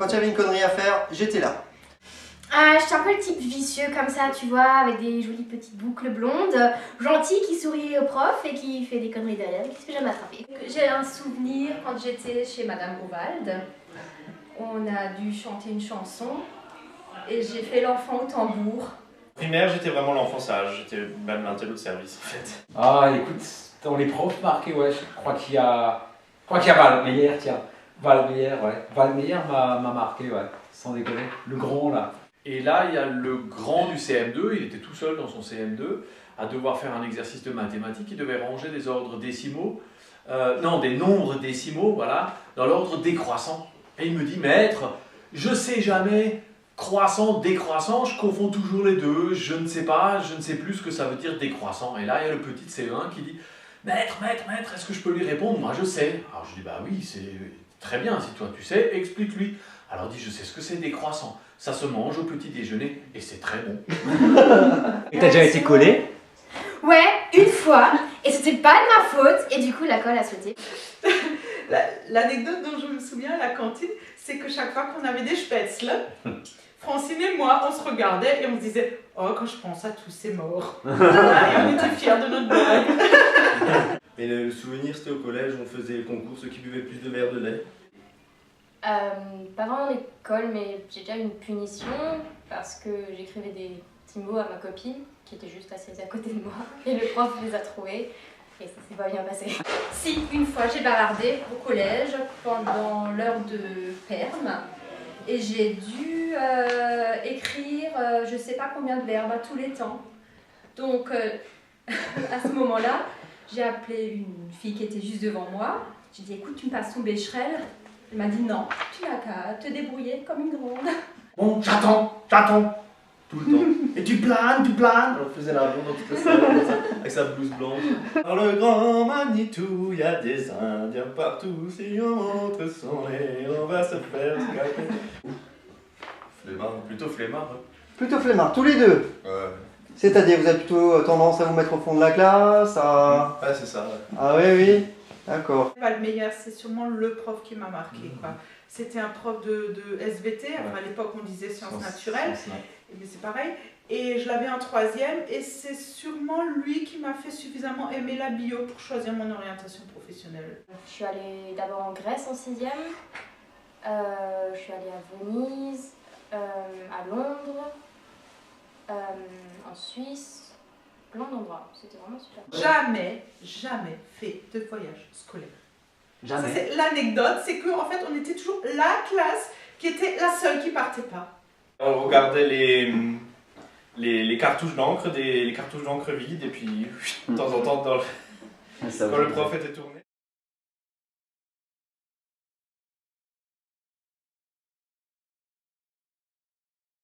Quand il y avait une connerie à faire, j'étais là. J'étais un peu le type vicieux comme ça, tu vois, avec des jolies petites boucles blondes, gentil qui sourit au prof et qui fait des conneries derrière et qui se fait jamais attraper. J'ai un souvenir quand j'étais chez Madame Ovald. On a dû chanter une chanson et j'ai fait l'enfant au tambour. Primaire, j'étais vraiment l'enfant sage, j'étais même l'intello de service en fait. Ah, écoute, dans les profs marqués, ouais, je crois qu'il y a Valmeyer, tiens. Valmeyer, ouais. Valmeyer m'a marqué, ouais, sans déconner. Le grand, là. Et là, il y a le grand du CM2, il était tout seul dans son CM2, à devoir faire un exercice de mathématiques, il devait ranger des ordres décimaux, des nombres décimaux, voilà, dans l'ordre décroissant. Et il me dit, maître, je sais jamais, croissant, décroissant, je confonds toujours les deux, je ne sais pas, je ne sais plus ce que ça veut dire décroissant. Et là, il y a le petit CE1 qui dit, maître, est-ce que je peux lui répondre? Moi, je sais. Alors je dis, bah oui, c'est très bien, si toi tu sais, explique-lui. Alors il dit, je sais ce que c'est décroissant. Ça se mange au petit déjeuner et c'est très bon. Et t'as déjà été collé? Ouais, une fois, et c'était pas de ma faute, et du coup la colle a sauté. L'anecdote dont je me souviens à la cantine, c'est que chaque fois qu'on avait des spätzle, Francine et moi, on se regardait et on se disait « Oh, quand je pense à tous ces morts !» Et on était fiers de notre blague. Et le souvenir, c'était au collège, on faisait le concours, ceux qui buvaient plus de verres de lait. Pas vraiment l'école, mais j'ai déjà eu une punition parce que j'écrivais des petits mots à ma copine qui était juste assise à côté de moi et le prof les a trouvés et ça s'est pas bien passé. Si, une fois j'ai bavardé au collège pendant l'heure de perm et j'ai dû écrire je sais pas combien de verbes à tous les temps. Donc à ce moment-là, j'ai appelé une fille qui était juste devant moi. J'ai dit écoute, tu me passes ton bécherel. Elle m'a dit non, tu n'as qu'à te débrouiller comme une grande. Bon, j'attends, tout le temps. Et tu planes. On faisait la blonde dans toute la salle, comme ça, avec sa blouse blanche. Dans le grand Manitou, il y a des Indiens partout. Si on montre son nez, on va se faire scalper. Flemmard, plutôt flemmard. Hein. Plutôt flemmard, tous les deux. Ouais. C'est-à-dire, vous avez plutôt tendance à vous mettre au fond de la classe, à... Ouais, c'est ça. Ouais. Ah oui, d'accord. Valmeyer, c'est sûrement le prof qui m'a marqué, quoi. C'était un prof de SVT, enfin, à l'époque on disait sciences naturelles, mais c'est pareil. Et je l'avais en troisième et c'est sûrement lui qui m'a fait suffisamment aimer la bio pour choisir mon orientation professionnelle. Je suis allée d'abord en Grèce en 6e, je suis allée à Venise, à Londres, en Suisse, plein d'endroits, c'était vraiment super. Jamais fait de voyage scolaire. Jamais. C'est l'anecdote, c'est qu'en fait on était toujours la classe qui était la seule qui partait pas. On regardait les cartouches d'encre, les cartouches d'encre vides, et puis de temps en temps, quand le prof était tourné.